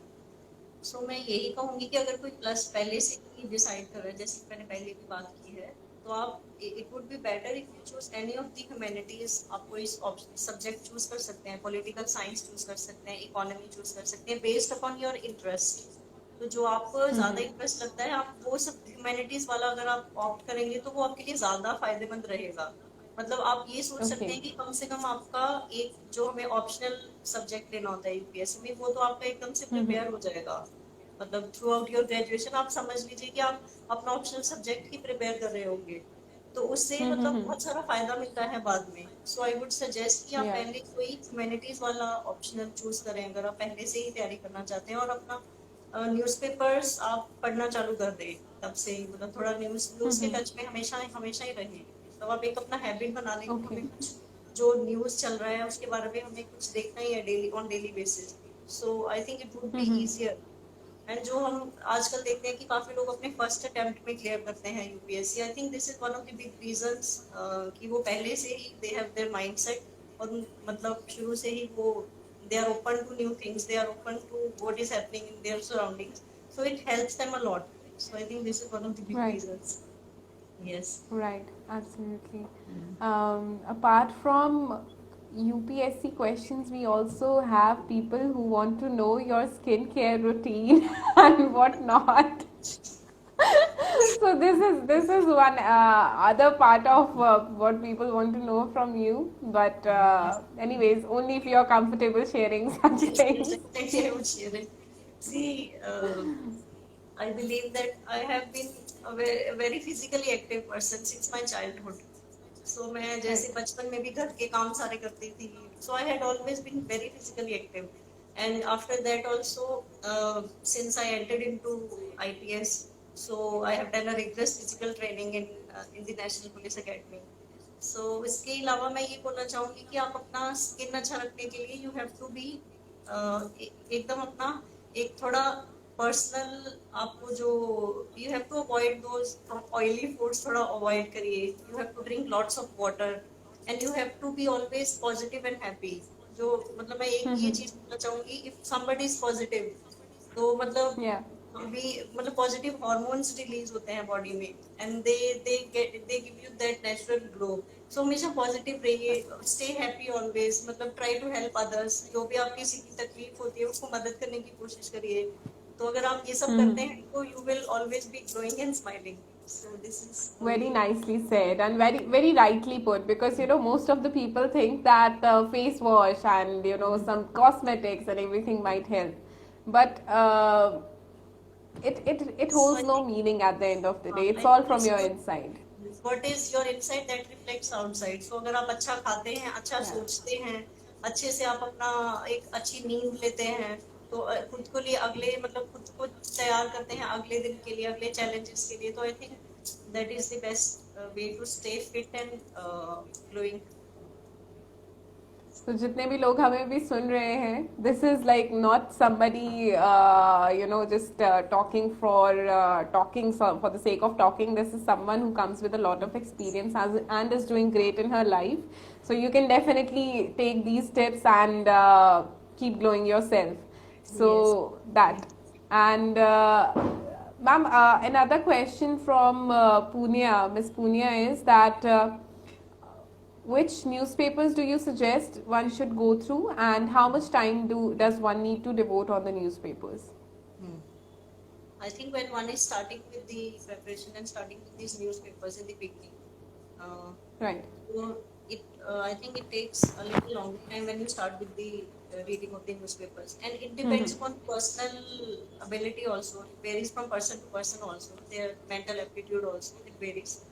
सो मैं यही कहूंगी कि अगर कोई plus पहले से ही decide कर रहा है, जैसे मैंने पहले भी बात की है, तो आप it would be better if you choose any of the humanities. आप कोई सब्जेक्ट चूज कर सकते हैं, पॉलिटिकल साइंस चूज कर सकते हैं, इकोनॉमी चूज कर सकते हैं, बेस्ड अपॉन योर इंटरेस्ट। तो जो आपको ज्यादा इंटरेस्ट लगता है आप वो सब ह्यूमैनिटीज वाला अगर आप ऑप्ट करेंगे तो वो आपके लिए ज्यादा फायदेमंद रहेगा। मतलब आप ये सोच सकते Okay. हैं कि कम से कम आपका एक जो हमें ऑप्शनल सब्जेक्ट लेना होता है यूपीएससी में, वो तो आपका एकदम से प्रिपेयर हो जाएगा। मतलब थ्रू आउट योर ग्रेजुएशन आप समझ लीजिए कि आप अपना ऑप्शनल सब्जेक्ट ही प्रिपेयर कर रहे होंगे, तो उससे मतलब बहुत सारा फायदा मिलता है बाद में। सो आई वुड सजेस्ट कि आप Yeah. पहले कोई ह्यूमैनिटीज वाला ऑप्शनल चूज करें अगर आप पहले से ही तैयारी करना चाहते हैं, और अपना न्यूज़पेपर्स आप पढ़ना चालू कर दें तब से ही, मतलब थोड़ा न्यूज़ न्यूज़ के टच में हमेशा हमेशा ही रहें। तो आप एक अपना हैबिट बना लें कि Okay. हमें कुछ जो न्यूज़ चल रहा है उसके बारे में हमें कुछ देखना ही है daily on daily basis. So I think it would be easier. And जो हम आजकल देखते हैं कि काफी लोग अपने फर्स्ट अटेम्प्ट में क्लियर करते हैं UPSC, I think this is one of the big reasons कि वो पहले से ही दे हैव देयर माइंडसेट, और मतलब शुरू से ही वो they are open to new things, they are open to what is happening in their surroundings, so it helps them a lot. So I think this is one of the big Right. Reasons. Yes Right, absolutely. Apart from UPSC questions, we also have people who want to know your skincare routine and whatnot. So this is one other part of what people want to know from you. But anyways, only if you're comfortable sharing such things. Definitely, I would share it. See, I believe that I have been a very physically active person since my childhood. So मैं जैसे Right. बचपन में भी घर के काम सारे करती थी, so I had always been very physically active, and after that also since I entered into IPS, so I have done a rigorous physical training in the National Police Academy. So इसके अलावा मैं ये बोलना चाहूंगी कि आप अपना skin अच्छा रखने के लिए यू हैव टू बी एकदम अपना एक थोड़ा पर्सनल, आपको जो you have to avoid those oily foods, थोड़ा अवॉइड करिए। You have to drink lots of water, and you have to be always positive and happy. जो मतलब मैं एक ये चीज बोलना चाहूंगी, इफ समबडी इज पॉजिटिव तो मतलब Yeah. भी मतलब पॉजिटिव हार्मोन्स रिलीज होते हैं बॉडी में, and they give you that natural glow. So हमेशा पॉजिटिव रहिए, स्टे हैप्पी ऑलवेज, मतलब ट्राई टू हेल्प अदर्स, जो भी आपकी किसी की तकलीफ होती है उसको मदद करने की कोशिश करिए। तो अगर आप ये सब करते हैं तो you will always be growing and smiling. So this is Very only. nicely said, and very rightly put, because most of the people think that face wash and some cosmetics and everything might help, but it so holds I no think meaning at the end of the day. It's I all think from your इसको inside. What is your inside that reflects outside. So अगर आप अच्छा खाते हैं, अच्छा Yeah. सोचते हैं, अच्छे से आप अपना एक अच्छी नींद लेते हैं, तो खुद को लिए अगले मतलब खुद को तैयार करते हैं अगले दिन के लिए, अगले चैलेंजेस के लिए, तो I think that is the best way to stay fit and glowing. तो जितने भी लोग हमें भी सुन रहे हैं, this is like not somebody just talking for talking for the sake of talking. This is someone who comes with a lot of experience and is doing great in her life. So you can definitely take these tips and keep glowing yourself. So yes that. And ma'am, another question from Punya, Miss Punya, is that which newspapers do you suggest one should go through, and how much time does one need to devote on the newspapers? I think when one is starting with the preparation and starting with these newspapers in the beginning, uh, Right. तो I think it takes a little longer time when you start with the reading of the newspapers, and it depends Mm-hmm. upon personal ability also. It varies from person to person also. Their mental aptitude also it varies.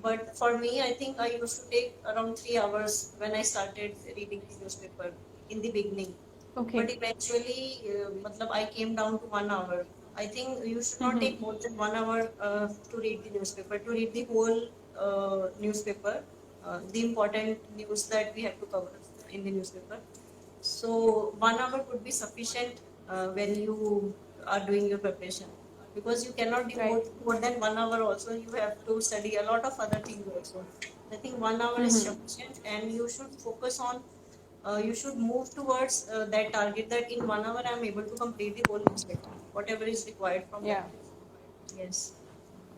But for me, I think I used to take around 3 hours when I started reading the newspaper in the beginning. Okay. But eventually, I came down to 1 hour. I think you should not Mm-hmm. take more than 1 hour to read the newspaper, to read the whole newspaper, the important news that we have to cover in the newspaper. So 1 hour could be sufficient when you are doing your preparation, because you cannot Right. devote more than 1 hour. Also, you have to study a lot of other things also. I think 1 hour is Mm-hmm. sufficient, and you should focus on. You should move towards that target that in 1 hour I am able to complete the whole newspaper, whatever is required from Yeah. that. Yes.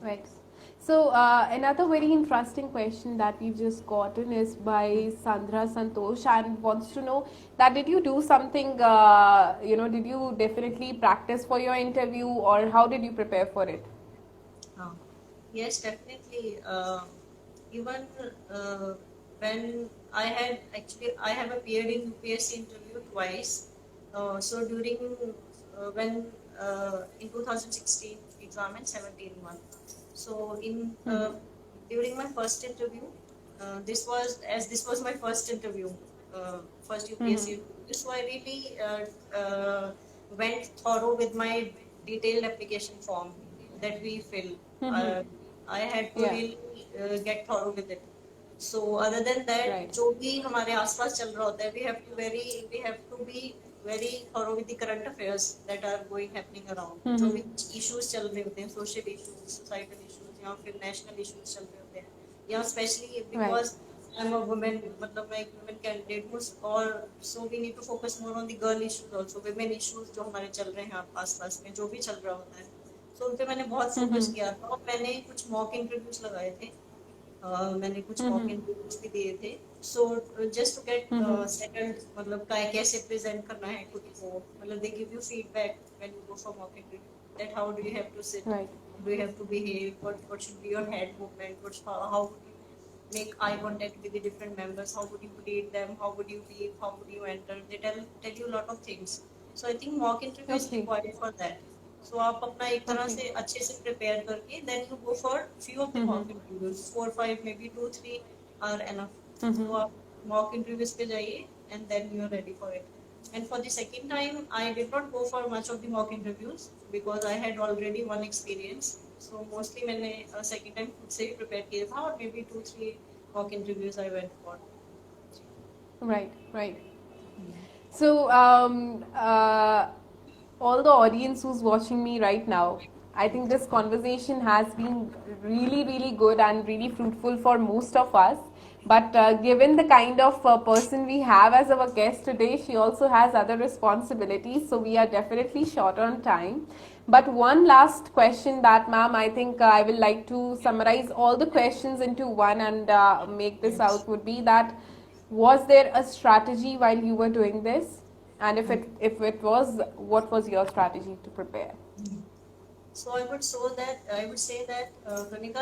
Right. So another very interesting question that we've just gotten is by Sandra Santosh and wants to know that did you do something, did you definitely practice for your interview or how did you prepare for it? Uh, yes, definitely. Even when I have appeared in UPSC interview twice. So during when in 2016 exam and 17 month. So in during my first interview, this was my first interview, first Mm-hmm. UPSC interview. So I really went thorough with my detailed application form that we fill. Mm-hmm. Uh, I had to Yeah. really get thorough with it. So other than that, Right. जो भी हमारे आसपास चल रहा होता है, we have to be very thorough with the current affairs that are happening around. जो Mm-hmm. भी issues चल रहे होते हैं, social issues, societal issues, या फिर national issues चल रहे होते हैं, या especially Right. because I'm a woman, मतलब मैं एक women candidate हूँ, और so we need to focus more on the girl issues also, women issues जो हमारे चल रहे हैं आसपास में, जो भी चल रहा होता है, so उन पे मैंने बहुत फोकस Mm-hmm. किया था, और मैंने कुछ मॉक इंटरव्यूज लगाए थे, मैंने कुछ मॉक Mm-hmm. इंटरव्यूज भी दिए थे. So just to get Mm-hmm. Settled, मतलब कैसे प्रेजेंट करना है खुद को, मतलब they give you feedback when you go for mock interview, that how do you have to sit, Right. do you have to behave, what should be your head movement, how would you make eye contact with the different members, how would you greet them, how would you leave, how would you enter, they tell you a lot of things. So I think mock interview is Okay. required for that. So आप अपना एक तरह Okay. से अच्छे से prepare करके then you go for few of the Mm-hmm. mock interviews, 4 5 maybe 2 3 are enough. Mm-hmm. तो आप mock interviews पे जाइए and then you are ready for it. And for the second time, I did not go for much of the mock interviews because I had already one experience. So mostly मैंने second time खुद से ही prepare किया था, और maybe 2 3 mock interviews I went for. Right. Right. Hmm. So, all the audience who's watching me right now, I think this conversation has been really, really good and really fruitful for most of us. But given the kind of person we have as our guest today, she also has other responsibilities, so we are definitely short on time. But one last question that, ma'am, I think I will like to summarize all the questions into one and make this Yes. out would be that was there a strategy while you were doing this? And if it was, what was your strategy to prepare? Hmm. So I would say that Ronika,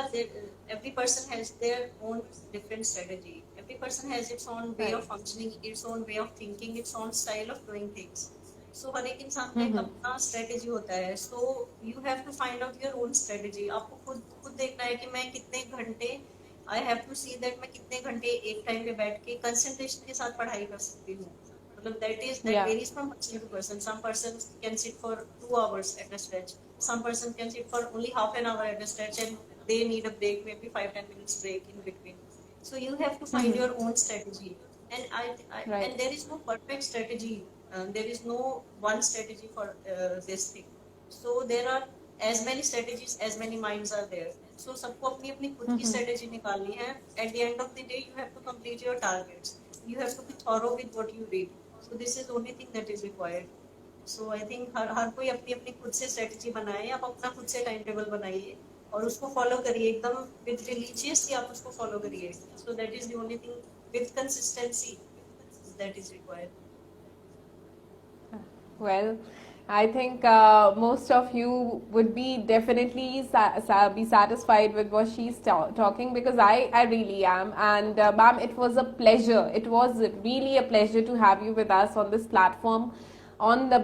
every person has their own different strategy. Every person has its own way Right. of functioning, its own way of thinking, its own style of doing things. So हर एक इंसान का एक Mm-hmm. अपना strategy होता है. So you have to find out your own strategy. आपको खुद देखना है कि मैं कितने घंटे I have to see that मैं कितने घंटे एक टाइम पे बैठ के concentration के साथ पढ़ाई कर सकती हूँ. मतलब that Yeah. varies from person to person. Some persons can sit for 2 hours at a stretch. Some person can sit for only half an hour at a stretch, and they need a break, maybe 5 10 minutes break in between. So you have to find Mm-hmm. your own strategy, and Right. and there is no perfect strategy. There is no one strategy for this thing. So there are as many strategies as many minds are there. So सबको अपनी अपनी खुद की Mm-hmm. strategy निकालनी है. At the end of the day, you have to complete your targets. You have to be thorough with what you read. So this is the only thing that is required. So I think हर कोई अपनी अपनी खुद से strategy बनाए, आप अपना खुद से टाइम टेबल बनाइए और उसको फॉलो करिए एकदम विद रिलीजियसली, आप उसको फॉलो करिए. So that is the only thing, with consistency, that is required. Well, I think most of you would be definitely be satisfied with what she's talking, because I really am. And ma'am, it was a pleasure. It was really a pleasure to have you with us on this platform. On the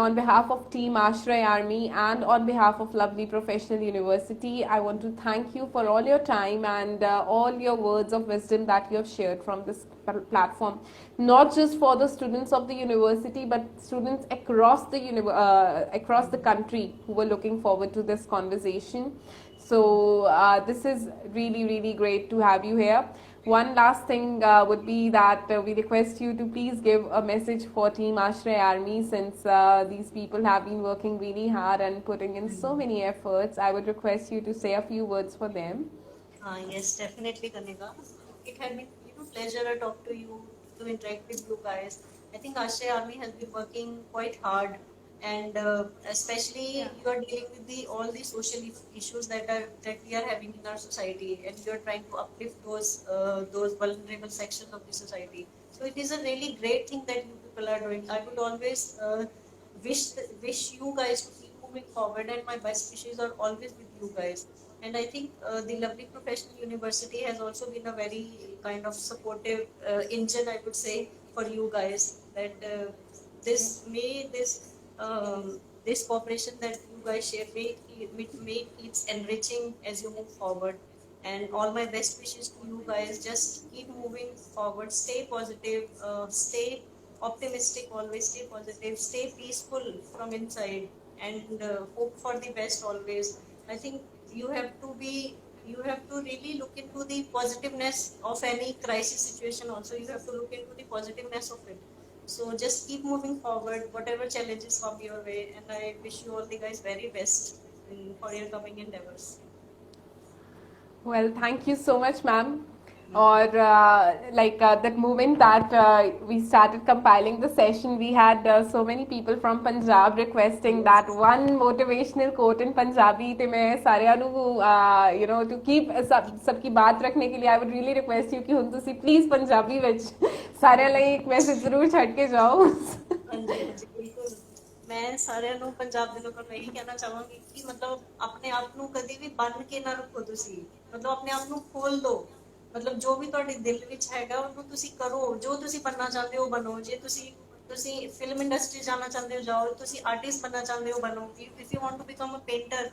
on behalf of Team Ashray Army and on behalf of Lovely Professional University, I want to thank you for all your time and all your words of wisdom that you have shared from this platform, not just for the students of the university but students across the across the country who were looking forward to this conversation. So this is really great to have you here. One last thing would be that we request you to please give a message for Team Ashray Army, since these people have been working really hard and putting in so many efforts. I would request you to say a few words for them. Yes, definitely, Kanika. It had been pleasure to talk to you, to interact with you guys. I think Ashray Army has been working quite hard, and especially you are dealing with all the social issues that we are having in our society, and you are trying to uplift those vulnerable sections of the society. So it is a really great thing that you people are doing. I would always wish you guys to keep moving forward, and my best wishes are always with you guys. And I think the Lovely Professional University has also been a very kind of supportive engine, I would say, for you guys. That this cooperation that you guys share, may it keeps enriching as you move forward. And all my best wishes to you guys. Just keep moving forward. Stay positive. Stay optimistic. Always stay positive. Stay peaceful from inside, and hope for the best always. I think you have to be you have to really look into the positiveness of any crisis situation. Also, you have to look into the positiveness of it. So just keep moving forward, whatever challenges come your way, and I wish you all the guys very best for your coming endeavors. Well, thank you so much, ma'am. Or that moment that we started compiling the session, we had so many people from Punjab requesting that one motivational quote in Punjabi. ਤੇ ਮੈਂ ਸਾਰਿਆਂ ਨੂੰ to keep ਸਭ की बात रखने के लिए I would really request you कि ਹੁਣ ਤੁਸੀਂ please ਪੰਜਾਬੀ ਵਿੱਚ ਸਾਰਿਆਂ ਲਈ ਇੱਕ ਮੈਸੇਜ ਜ਼ਰੂਰ ਛੱਡ ਕੇ ਜਾਓ। ਹਾਂਜੀ ਹਾਂਜੀ ਬਿਲਕੁਲ। ਮੈਂ ਸਾਰਿਆਂ ਨੂੰ ਪੰਜਾਬ ਦੇ ਲੋਕਾਂ ਨੂੰ ਇਹੀ ਕਹਿਣਾ ਚਾਹਾਂਗੀ ਕਿ ਮਤਲਬ ਆਪਣੇ ਆਪ ਨੂੰ ਕਦੀ ਵੀ ਬੰਨ ਕੇ ਨਾ ਰੱਖੋ। ਤੁਸੀਂ ਮਤਲਬ ਆਪਣੇ ਆਪ ਨੂੰ ਖੋਲ ਦਿਓ। ਮਤਲਬ ਜੋ ਵੀ ਤੁਹਾਡੇ ਦਿਲ ਵਿੱਚ ਹੈਗਾ ਉਹਨੂੰ ਤੁਸੀਂ ਕਰੋ। ਜੋ ਤੁਸੀਂ ਬਣਨਾ ਚਾਹੁੰਦੇ ਹੋ ਬਣੋ। ਜੇ ਤੁਸੀਂ ਫਿਲਮ ਇੰਡਸਟਰੀ ਜਾਣਾ ਚਾਹੁੰਦੇ ਹੋ ਜਾਓ। ਤੁਸੀਂ ਆਰਟਿਸਟ ਬਣਨਾ ਚਾਹੁੰਦੇ ਹੋ ਬਣੋ। If you want to become a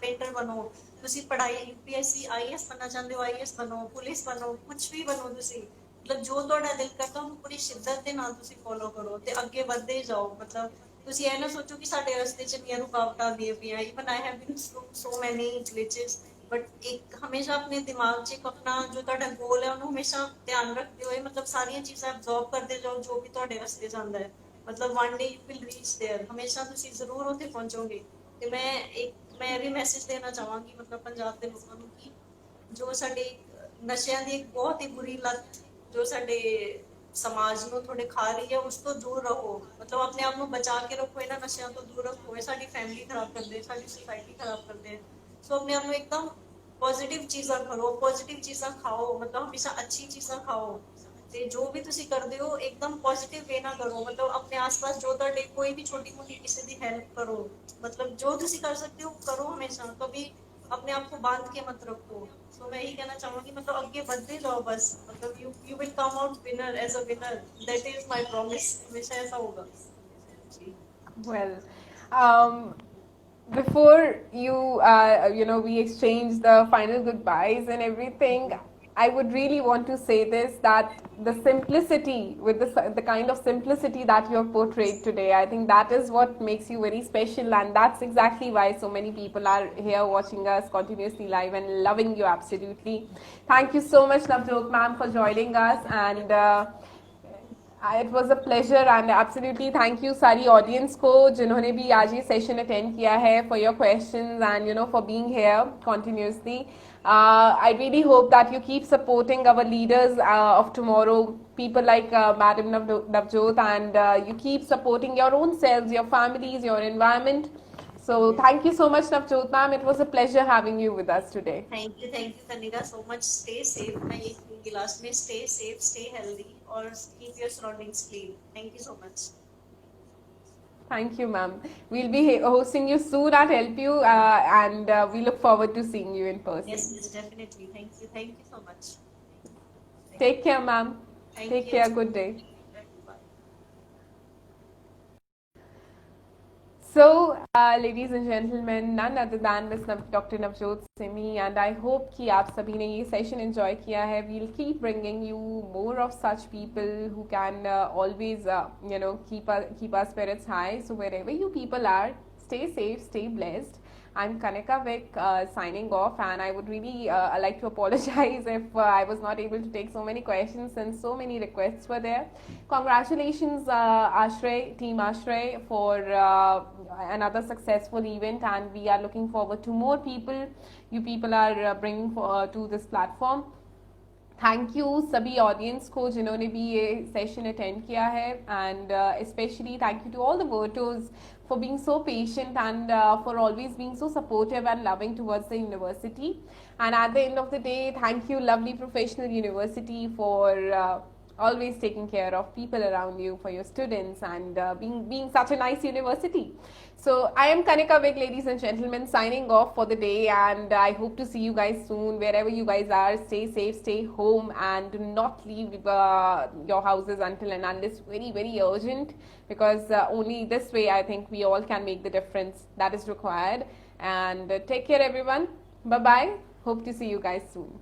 painter ਬਣੋ। ਤੁਸੀਂ ਪੜ੍ਹਾਈ UPSC IAS ਬਣਨਾ ਚਾਹੁੰਦੇ ਹੋ IAS ਬਣੋ। ਪੁਲਿਸ ਬਣੋ। ਕੁਛ ਵੀ ਬਣੋ ਤੁਸੀਂ। ਮਤਲਬ ਜੋ ਤੁਹਾਡਾ ਦਿਲ ਕਰਦਾ ਉਹਨੂੰ ਪੂਰੀ ਸ਼ਿੱਦਤ ਦੇ ਨਾਲ ਤੁਸੀਂ ਫੋਲੋ ਕਰੋ ਤੇ ਅੱਗੇ ਵਧਦੇ ਜਾਓ। ਮਤਲਬ ਤੁਸੀਂ ਇਹ ਨਾ ਸੋਚੋ ਕਿ ਸਾਡੇ ਰਸਤੇ 'ਚ ਇੰਨੀਆਂ ਰੁਕਾਵਟਾਂ ਆਉਂਦੀਆਂ ਪਈਆਂ। Even I have been through so many glitches, but ਇੱਕ ਹਮੇਸ਼ਾ ਆਪਣੇ ਦਿਮਾਗ 'ਚ ਇੱਕ ਆਪਣਾ ਜੋ ਤੁਹਾਡਾ ਗੋਲ ਹੈ ਉਹਨੂੰ ਹਮੇਸ਼ਾ ਧਿਆਨ ਰੱਖਦੇ ਹੋਏ ਮਤਲਬ ਸਾਰੀਆਂ ਚੀਜ਼ਾਂ ਐਬਜ਼ੌਰਬ ਕਰਦੇ ਜਾਓ ਜੋ ਵੀ ਤੁਹਾਡੇ ਰਸਤੇ 'ਚ ਆਉਂਦਾ ਹੈ। ਮਤਲਬ one day you will reach there. ਹਮੇਸ਼ਾ ਤੁਸੀਂ ਜ਼ਰੂਰ ਉੱਥੇ ਪਹੁੰਚੋਗੇ। ਤੇ ਮੈਂ ਇਹ ਵੀ ਮੈਸੇਜ ਦੇਣਾ ਚਾਹਾਂਗੀ ਮਤਲਬ ਪੰਜਾਬ ਦੇ ਲੋਕਾਂ ਨੂੰ ਕਿ ਜੋ ਸਾਡੇ ਨਸ਼ਿਆਂ ਦੀ ਇੱਕ ਬਹੁਤ ਹੀ ਬੁਰੀ ਲੱਤ ਜੋ ਸਾਡੇ ਸਮਾਜ ਨੂੰ ਥੋੜੇ ਖਾ ਰਹੀ ਹੈ ਉਸ ਤੋਂ ਦੂਰ ਰਹੋ। ਮਤਲਬ ਆਪਣੇ ਆਪ ਨੂੰ ਬਚਾ ਕੇ ਰੱਖੋ। ਇਹਨਾਂ ਨਸ਼ਿਆਂ ਤੋਂ ਦੂਰ ਰੱਖੋ। ਇਹ ਸਾਡੀ ਫੈਮਿਲੀ ਖਰਾਬ ਕਰਦੇ, ਸਾਡੀ ਸੋਸਾਇਟੀ ਖਰਾਬ ਕਰਦੇ। ਸੋ ਆਪਣੇ ਆਪ ਨੂੰ ਇੱਕਦਮ ਪੋਜ਼ਿਟਿਵ ਚੀਜ਼ਾਂ ਕਰੋ, ਪੋਜ਼ਿਟਿਵ ਚੀਜ਼ਾਂ ਖਾਓ। ਮਤਲਬ ਹਮੇਸ਼ਾ ਅੱਛੀ ਚੀਜ਼ਾਂ ਖਾਓ ਤੇ ਜੋ ਵੀ ਤੁਸੀਂ ਕਰਦੇ ਹੋ ਇੱਕਦਮ ਪੋਜ਼ਿਟਿਵ ਵੇ ਨਾਲ ਕਰੋ। ਮਤਲਬ ਆਪਣੇ ਆਸ-ਪਾਸ ਜੋ ਤੁਹਾਡੇ ਕੋਈ ਵੀ ਛੋਟੀ ਮੋਟੀ ਕਿਸੇ ਦੀ ਹੈਲਪ ਕਰੋ। ਮਤਲਬ ਜੋ ਤੁਸੀਂ ਕਰ ਸਕਦੇ ਹੋ ਕਰੋ। ਹਮੇਸ਼ਾ ਕभी अपने आप को बांध के मत रखो। सो मैं यही कहना चाहूंगी मतलब आगे बढ़ते जाओ बस। मतलब you will come out winner as a winner. That is my promise. हमेशा ऐसा होगा जी। Well, um, before we exchange the final goodbyes and everything, I would really want to say this, that the simplicity, with the kind of simplicity that you have portrayed today, I think that is what makes you very special, and that's exactly why so many people are here watching us continuously live and loving you absolutely. Thank you so much, Navjot ma'am, for joining us, and it was a pleasure, and absolutely thank you सारी audience को जिन्होंने भी आज ये session attend किया है, for your questions and for being here continuously. I really hope that you keep supporting our leaders of tomorrow, people like Madam Navjot, and you keep supporting your own selves, your families, your environment. So thank you so much, Navjot ma'am. It was a pleasure having you with us today. Thank you Kanika so much. Stay safe। मैं ये कहूँगी last में, stay safe, stay healthy और keep your surroundings clean। Thank you so much। Thank you, ma'am. We'll be hosting you soon at Help You, and we look forward to seeing you in person. Yes, definitely. Thank you so much. Take care, ma'am. Thank Take you. care. Good day. Bye. So, ladies and gentlemen, none other than Miss Dr. Navjot Simi, and I hope कि आप सभी ने ये session enjoy किया है. We'll keep bringing you more of such people who can always, keep our spirits high. So wherever you people are, stay safe, stay blessed. I'm Kanika Vik signing off, and I would really like to apologize if I was not able to take so many questions since so many requests were there. Congratulations, Ashray, Team Ashray, for another successful event, and we are looking forward to more people. You people are bringing to this platform. Thank you सभी audience को जिन्होंने भी ये session attend किया है and specially thank you to all the voters for being so patient and for always being so supportive and loving towards the university. And at the end of the day, thank you, lovely professional university, for always taking care of people around you, for your students, and being such a nice university. So I am Kanika Vik, ladies and gentlemen, signing off for the day, and I hope to see you guys soon. Wherever you guys are, stay safe, stay home, and do not leave your houses until and unless very, very urgent, because only this way I think we all can make the difference that is required. And take care, everyone. Bye bye. Hope to see you guys soon.